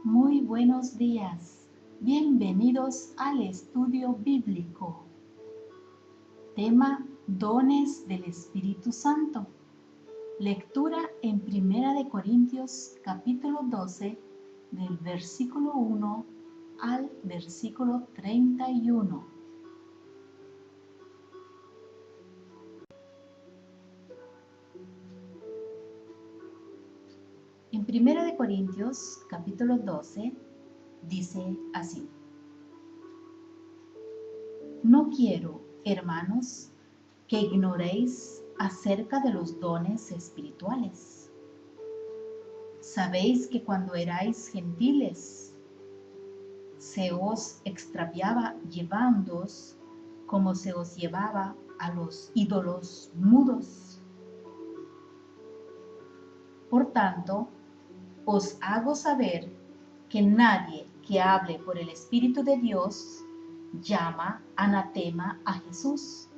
Muy buenos días. Bienvenidos al estudio bíblico. Tema: Dones del Espíritu Santo. Lectura en Primera de Corintios capítulo 12 del versículo 1 al versículo 31. En Primera de Corintios capítulo 12 dice así: No quiero, hermanos, que ignoréis acerca de los dones espirituales. Sabéis que cuando erais gentiles, se os extraviaba llevándoos como se os llevaba a los ídolos mudos. Por tanto, os hago saber que nadie que hable por el Espíritu de Dios llama anatema a Jesús.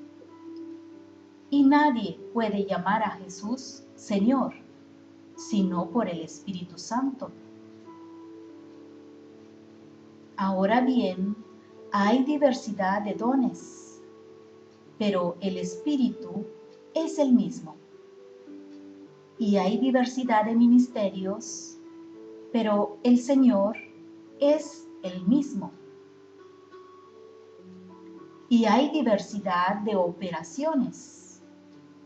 Y nadie puede llamar a Jesús Señor, sino por el Espíritu Santo. Ahora bien, hay diversidad de dones, pero el Espíritu es el mismo. Y hay diversidad de ministerios, pero el Señor es el mismo. Y hay diversidad de operaciones,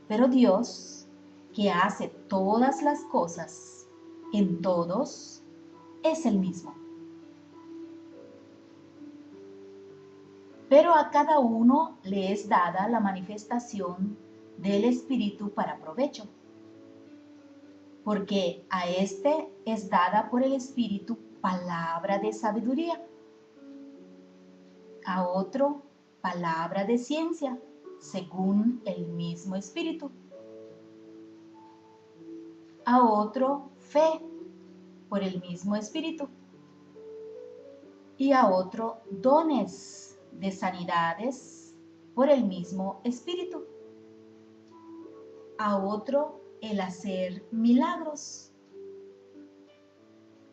pero Dios, que hace todas las cosas en todos, es el mismo. Pero a cada uno le es dada la manifestación del Espíritu para provecho, porque a éste es dada por el Espíritu palabra de sabiduría, a otro palabra de ciencia, según el mismo Espíritu, a otro fe, por el mismo Espíritu, y a otro dones de sanidades, por el mismo Espíritu, a otro el hacer milagros,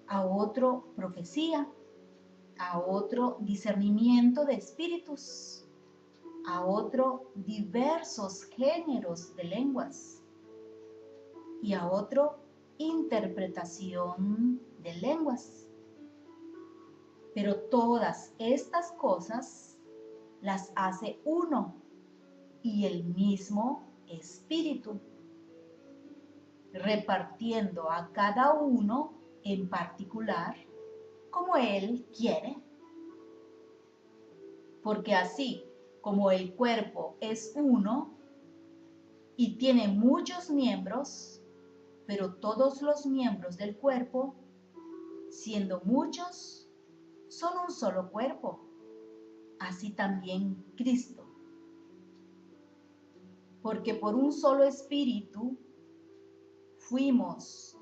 a otro profecía, a otro discernimiento de espíritus, a otro diversos géneros de lenguas y a otro interpretación de lenguas. Pero todas estas cosas las hace uno y el mismo Espíritu, repartiendo a cada uno en particular como Él quiere. Porque así como el cuerpo es uno y tiene muchos miembros, pero todos los miembros del cuerpo, siendo muchos, son un solo cuerpo, así también Cristo. Porque por un solo Espíritu fuimos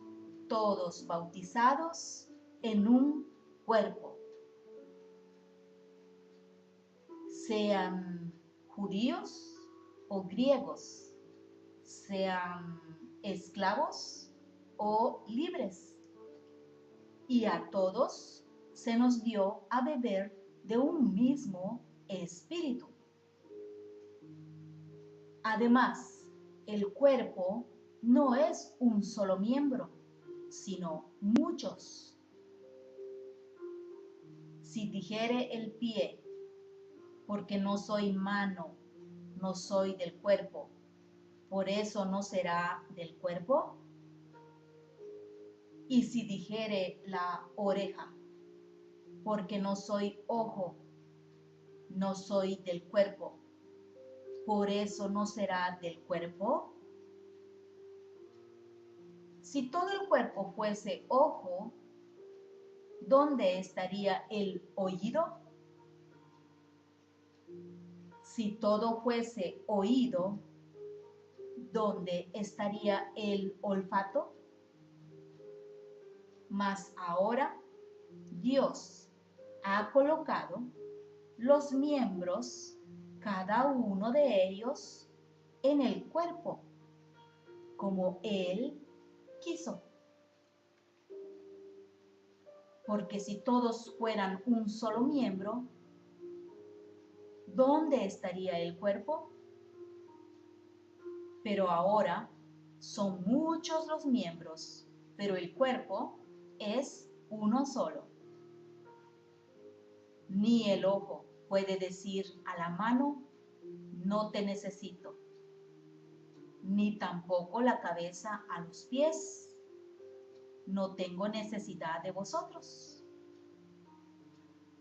todos bautizados en un cuerpo, sean judíos o griegos, sean esclavos o libres, y a todos se nos dio a beber de un mismo espíritu. Además, el cuerpo no es un solo miembro, sino muchos. Si dijere el pie, porque no soy mano, no soy del cuerpo, por eso no será del cuerpo. Y si dijere la oreja, porque no soy ojo, no soy del cuerpo, por eso no será del cuerpo. Si todo el cuerpo fuese ojo, ¿dónde estaría el oído? Si todo fuese oído, ¿dónde estaría el olfato? Mas ahora Dios ha colocado los miembros, cada uno de ellos, en el cuerpo, como Él quiso. Porque si todos fueran un solo miembro, ¿dónde estaría el cuerpo? Pero ahora son muchos los miembros, pero el cuerpo es uno solo. Ni el ojo puede decir a la mano, no te necesito, ni tampoco la cabeza a los pies, no tengo necesidad de vosotros.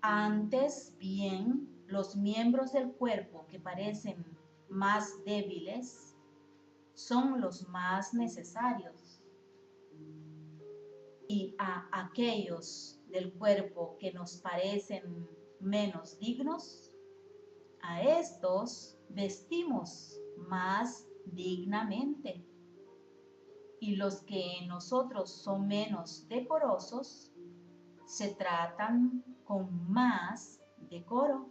Antes bien, los miembros del cuerpo que parecen más débiles son los más necesarios. Y a aquellos del cuerpo que nos parecen menos dignos, a estos vestimos más dignamente. Y los que en nosotros son menos decorosos, se tratan con más decoro.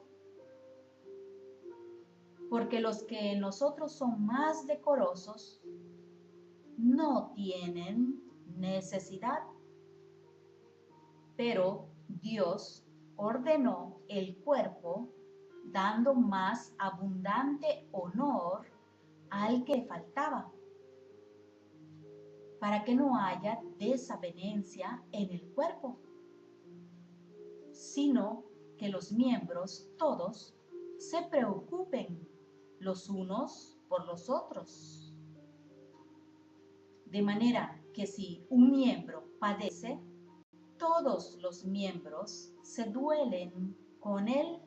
Porque los que en nosotros son más decorosos no tienen necesidad. Pero Dios ordenó el cuerpo dando más abundante honor al que faltaba, para que no haya desavenencia en el cuerpo, sino que los miembros todos se preocupen los unos por los otros. De manera que si un miembro padece, todos los miembros se duelen con él.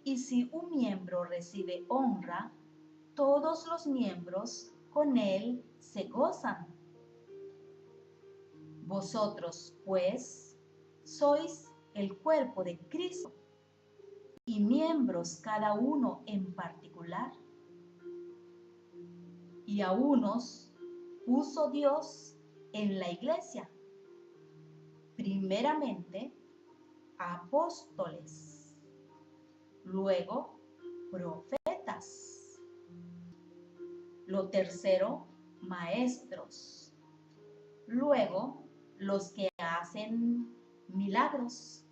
Y si un miembro recibe honra, todos los miembros con él se gozan. Vosotros, pues, sois el cuerpo de Cristo y miembros cada uno en particular. Y a unos puso Dios en la iglesia, primeramente apóstoles, luego profetas, lo tercero maestros, luego los que hacen milagros,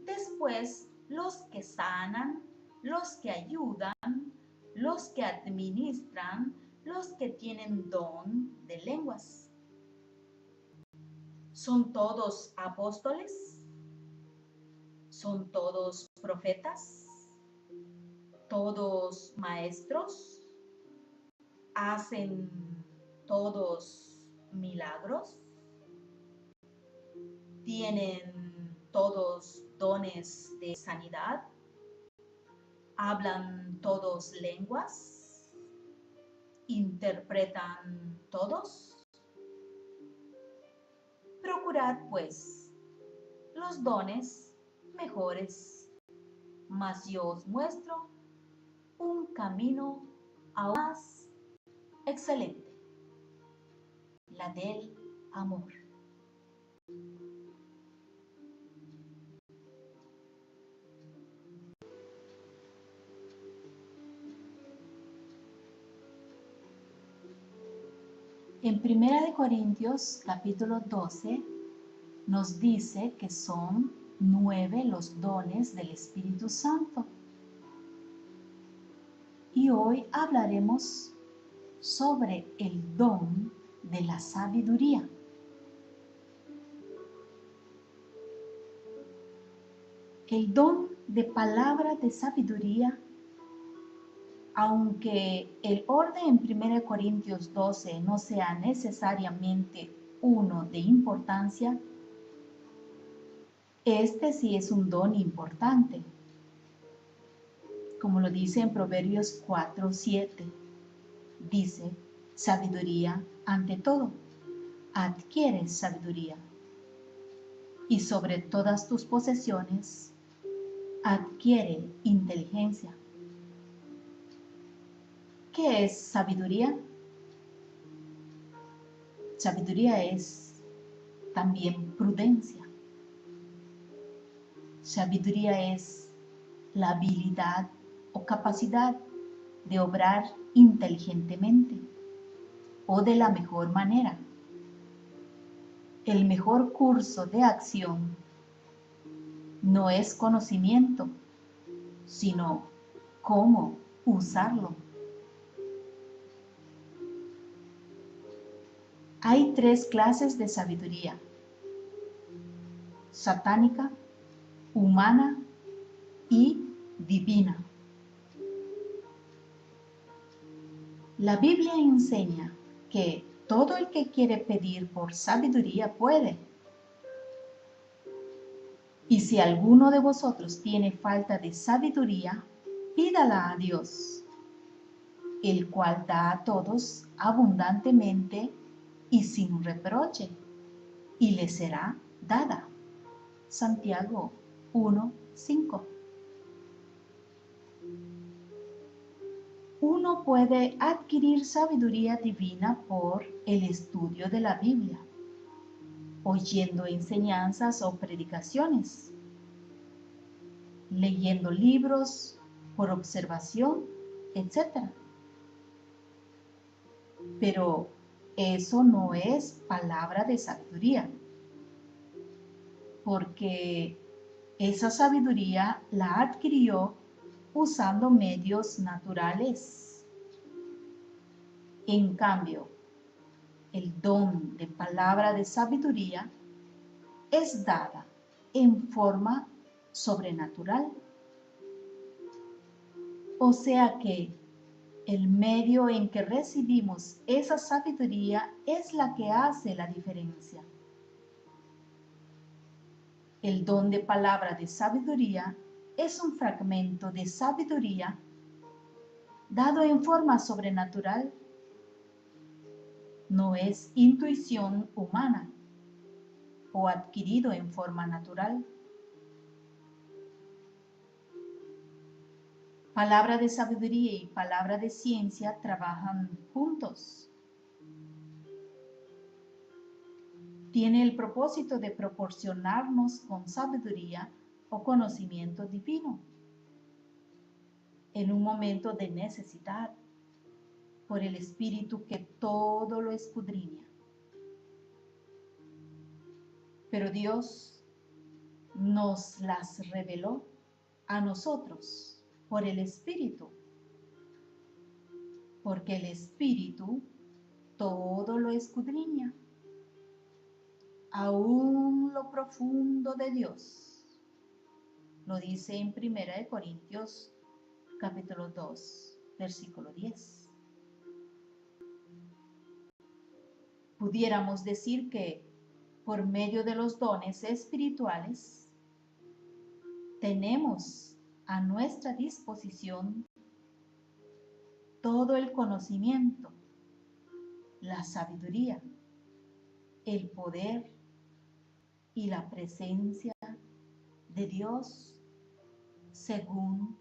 después los que sanan, los que ayudan, los que administran, los que tienen don de lenguas. ¿Son todos apóstoles? ¿Son todos profetas? ¿Todos maestros? ¿Hacen todos milagros? ¿Tienen todos dones de sanidad? ¿Hablan todos lenguas? ¿Interpretan todos? Procurad, pues, los dones mejores, mas yo os muestro un camino aún más excelente, la del amor. En 1 Corintios capítulo 12 nos dice que son 9 los dones del Espíritu Santo. Y hoy hablaremos sobre el don de la sabiduría. El don de palabra de sabiduría, aunque el orden en 1 Corintios 12 no sea necesariamente uno de importancia, este sí es un don importante. Como lo dice en Proverbios 4:7, dice, sabiduría ante todo, adquiere sabiduría, y sobre todas tus posesiones, adquiere inteligencia. ¿Qué es sabiduría? Sabiduría es también prudencia. Sabiduría es la habilidad o capacidad de obrar inteligentemente o de la mejor manera. El mejor curso de acción no es conocimiento, sino cómo usarlo. Hay 3 clases de sabiduría: satánica, humana y divina. La Biblia enseña que todo el que quiere pedir por sabiduría puede. Y si alguno de vosotros tiene falta de sabiduría, pídala a Dios, el cual da a todos abundantemente y sin reproche, y le será dada. Santiago 1:5. Uno puede adquirir sabiduría divina por el estudio de la Biblia, oyendo enseñanzas o predicaciones, leyendo libros por observación, etc. Pero eso no es palabra de sabiduría, porque esa sabiduría la adquirió usando medios naturales. En cambio, el don de palabra de sabiduría es dada en forma sobrenatural. O sea que el medio en que recibimos esa sabiduría es la que hace la diferencia. El don de palabra de sabiduría es un fragmento de sabiduría dado en forma sobrenatural. No es intuición humana o adquirido en forma natural. Palabra de sabiduría y palabra de ciencia trabajan juntos. Tiene el propósito de proporcionarnos con sabiduría o conocimiento divino en un momento de necesidad por el Espíritu que todo lo escudriña. Pero Dios nos las reveló a nosotros por el Espíritu, porque el Espíritu todo lo escudriña, aún lo profundo de Dios. Lo dice en 1 Corintios capítulo 2, versículo 10. Pudiéramos decir que por medio de los dones espirituales tenemos a nuestra disposición todo el conocimiento, la sabiduría, el poder y la presencia de Dios según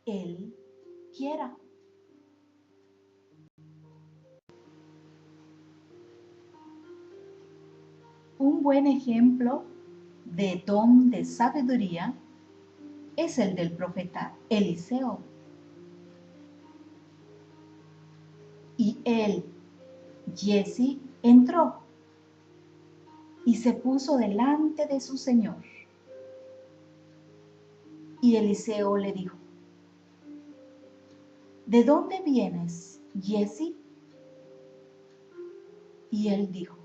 Él quiera. Un buen ejemplo de don de sabiduría es el del profeta Eliseo. Y él, Giezi, entró y se puso delante de su señor. Y Eliseo le dijo: ¿de dónde vienes, Giezi? Y él dijo: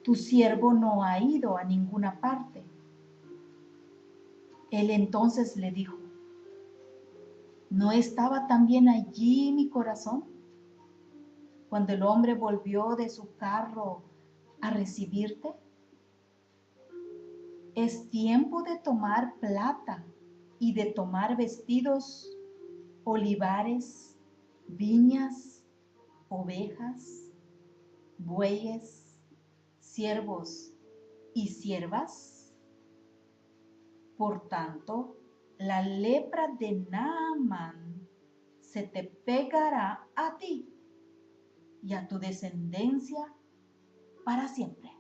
tu siervo no ha ido a ninguna parte. Él entonces le dijo: ¿no estaba también allí mi corazón cuando el hombre volvió de su carro a recibirte? Es tiempo de tomar plata y de tomar vestidos, olivares, viñas, ovejas, bueyes, siervos y siervas. Por tanto, la lepra de Naamán se te pegará a ti y a tu descendencia para siempre.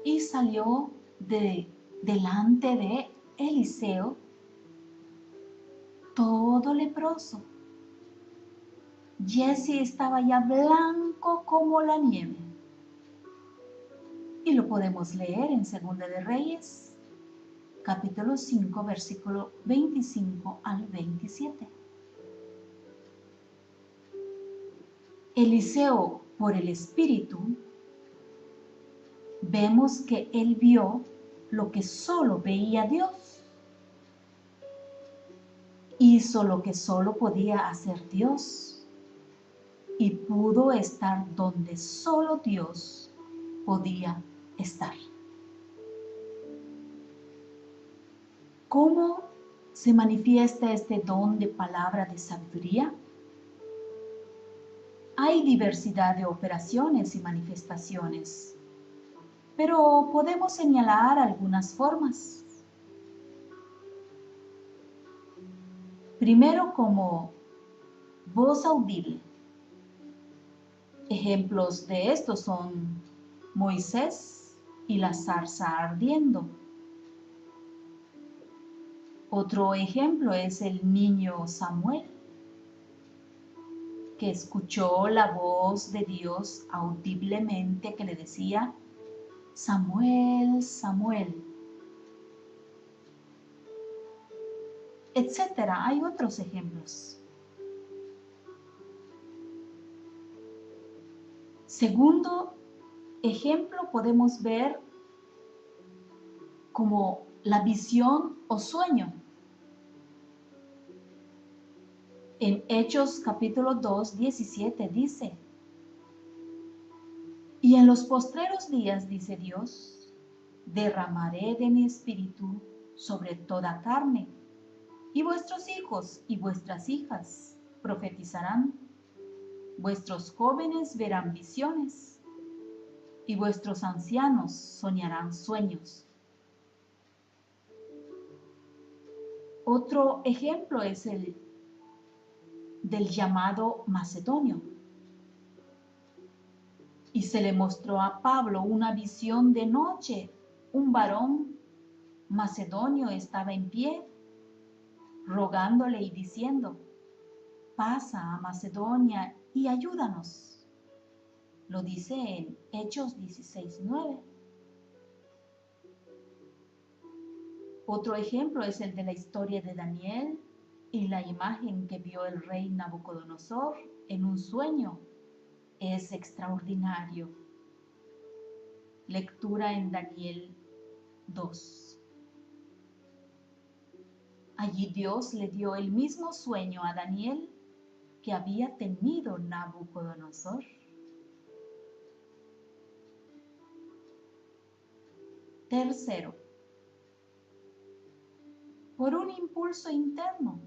Y salió delante de Eliseo todo leproso. Jesse estaba ya blanco como la nieve. Y lo podemos leer en Segunda de Reyes, capítulo 5, versículo 25 al 27. Eliseo, por el Espíritu, vemos que él vio lo que solo veía Dios. Hizo lo que solo podía hacer Dios y pudo estar donde solo Dios podía estar. ¿Cómo se manifiesta este don de palabra de sabiduría? Hay diversidad de operaciones y manifestaciones, pero podemos señalar algunas formas. Primero, como voz audible. Ejemplos de esto son Moisés y la zarza ardiendo. Otro ejemplo es el niño Samuel, que escuchó la voz de Dios audiblemente que le decía: Samuel, Samuel, etcétera. Hay otros ejemplos. Segundo ejemplo, podemos ver como la visión o sueño. En Hechos capítulo 2, 17 dice: y en los postreros días, dice Dios, derramaré de mi espíritu sobre toda carne, y vuestros hijos y vuestras hijas profetizarán, vuestros jóvenes verán visiones, y vuestros ancianos soñarán sueños. Otro ejemplo es el del llamado macedonio. Y se le mostró a Pablo una visión de noche. Un varón macedonio estaba en pie, rogándole y diciendo: pasa a Macedonia y ayúdanos. Lo dice en Hechos 16:9. Otro ejemplo es el de la historia de Daniel y la imagen que vio el rey Nabucodonosor en un sueño. Es extraordinario. Lectura en Daniel 2. Allí Dios le dio el mismo sueño a Daniel que había tenido Nabucodonosor. Tercero, por un impulso interno,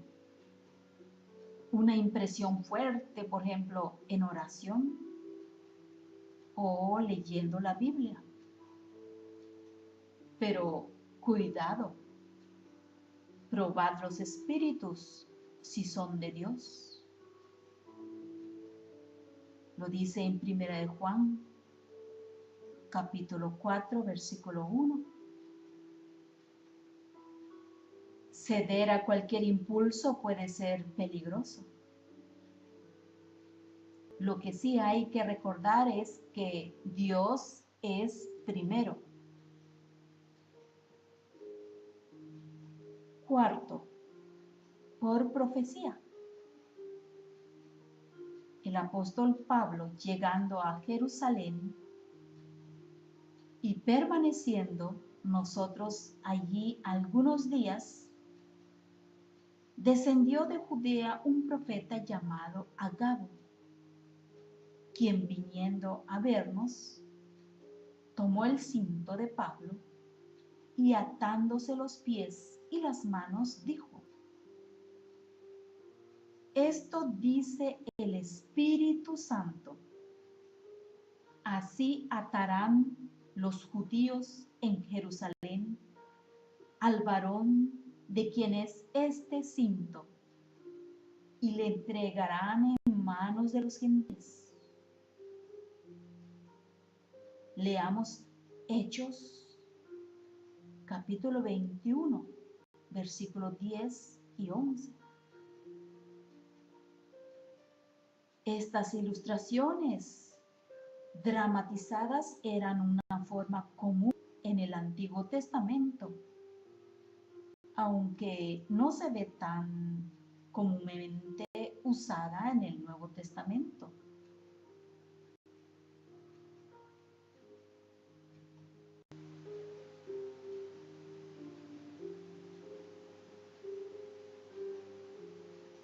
una impresión fuerte, por ejemplo, en oración o leyendo la Biblia. Pero cuidado, probad los espíritus si son de Dios. Lo dice en 1 de Juan, capítulo 4, versículo 1. Ceder a cualquier impulso puede ser peligroso. Lo que sí hay que recordar es que Dios es primero. Cuarto, por profecía. El apóstol Pablo, llegando a Jerusalén y permaneciendo nosotros allí algunos días, descendió de Judea un profeta llamado Agabo, quien, viniendo a vernos, tomó el cinto de Pablo y, atándose los pies y las manos, dijo: esto dice el Espíritu Santo: así atarán los judíos en Jerusalén al varón de quien es este cinto, y le entregarán en manos de los gentiles. Leamos Hechos, capítulo 21, versículos 10 y 11. Estas ilustraciones dramatizadas eran una forma común en el Antiguo Testamento, aunque no se ve tan comúnmente usada en el Nuevo Testamento.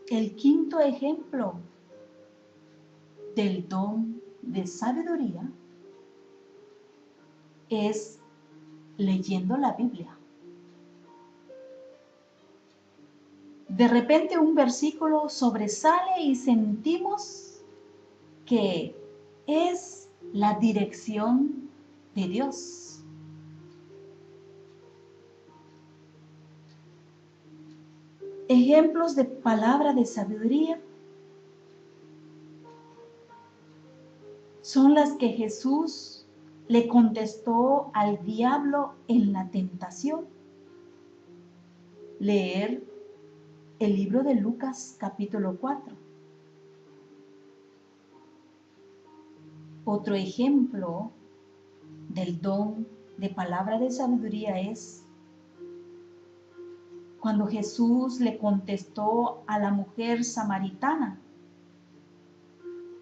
El quinto ejemplo del don de sabiduría es leyendo la Biblia. De repente un versículo sobresale y sentimos que es la dirección de Dios. Ejemplos de palabra de sabiduría son las que Jesús le contestó al diablo en la tentación. Leer el libro de Lucas capítulo 4. Otro ejemplo del don de palabra de sabiduría es cuando Jesús le contestó a la mujer samaritana: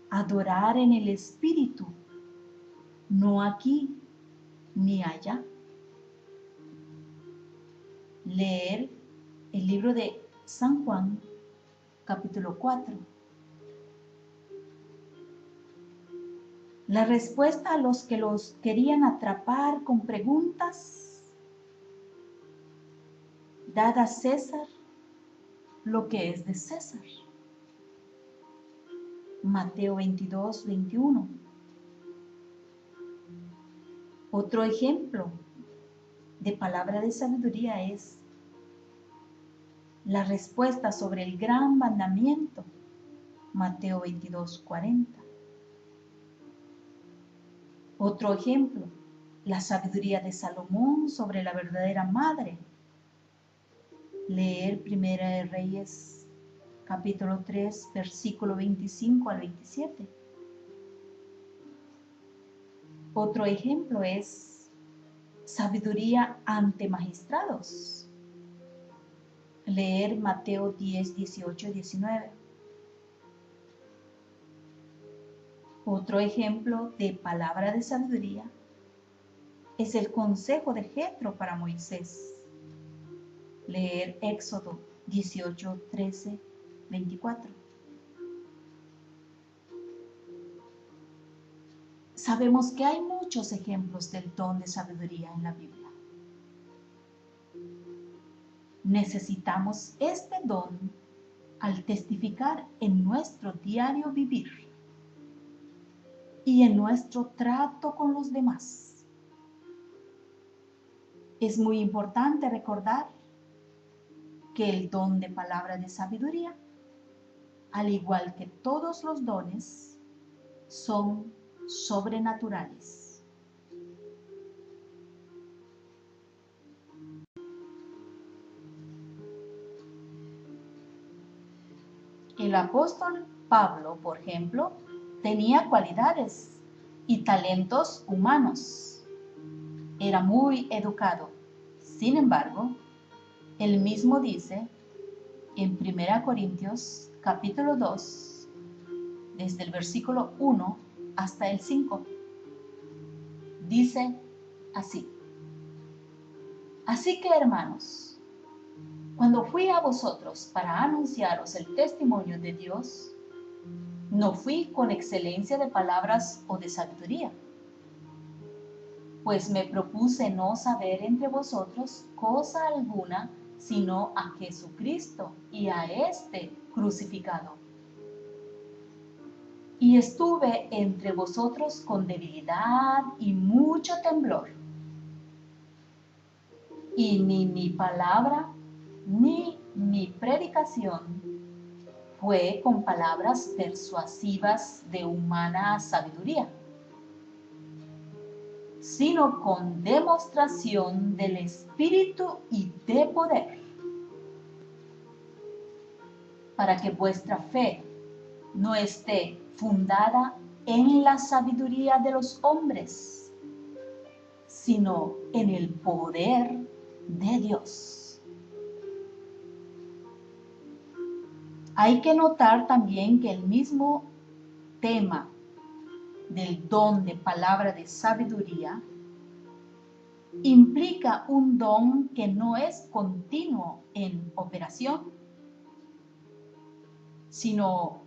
adorar en el Espíritu, no aquí ni allá. Leer el libro de San Juan, capítulo 4. La respuesta a los que los querían atrapar con preguntas: dad a César lo que es de César. Mateo 22, 21. Otro ejemplo de palabra de sabiduría es la respuesta sobre el gran mandamiento. Mateo 22, 40. Otro ejemplo, la sabiduría de Salomón sobre la verdadera madre. Leer Primera de Reyes, capítulo 3, versículo 25 al 27. Otro ejemplo es sabiduría ante magistrados. Leer Mateo 10, 18 y 19. Otro ejemplo de palabra de sabiduría es el consejo de Jetro para Moisés. Leer Éxodo 18, 13, 24. Sabemos que hay muchos ejemplos del don de sabiduría en la Biblia. Necesitamos este don al testificar en nuestro diario vivir y en nuestro trato con los demás. Es muy importante recordar que el don de palabra de sabiduría, al igual que todos los dones, son sobrenaturales. El apóstol Pablo, por ejemplo, tenía cualidades y talentos humanos. Era muy educado. Sin embargo, él mismo dice en 1 Corintios capítulo 2, desde el versículo 1 hasta el 5, dice así: así que, hermanos, cuando fui a vosotros para anunciaros el testimonio de Dios, no fui con excelencia de palabras o de sabiduría, pues me propuse no saber entre vosotros cosa alguna sino a Jesucristo y a este crucificado. Y estuve entre vosotros con debilidad y mucho temblor. Y ni mi palabra ni mi predicación fue con palabras persuasivas de humana sabiduría, sino con demostración del Espíritu y de poder, para que vuestra fe no esté fundada en la sabiduría de los hombres, sino en el poder de Dios. Hay que notar también que el mismo tema del don de palabra de sabiduría implica un don que no es continuo en operación, sino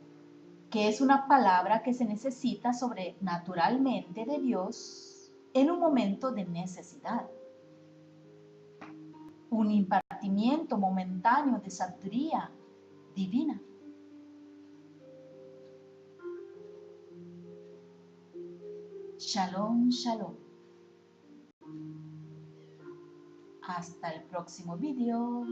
que es una palabra que se necesita sobrenaturalmente de Dios en un momento de necesidad. Un impartimiento momentáneo de sabiduría divina. Shalom, shalom. Hasta el próximo video.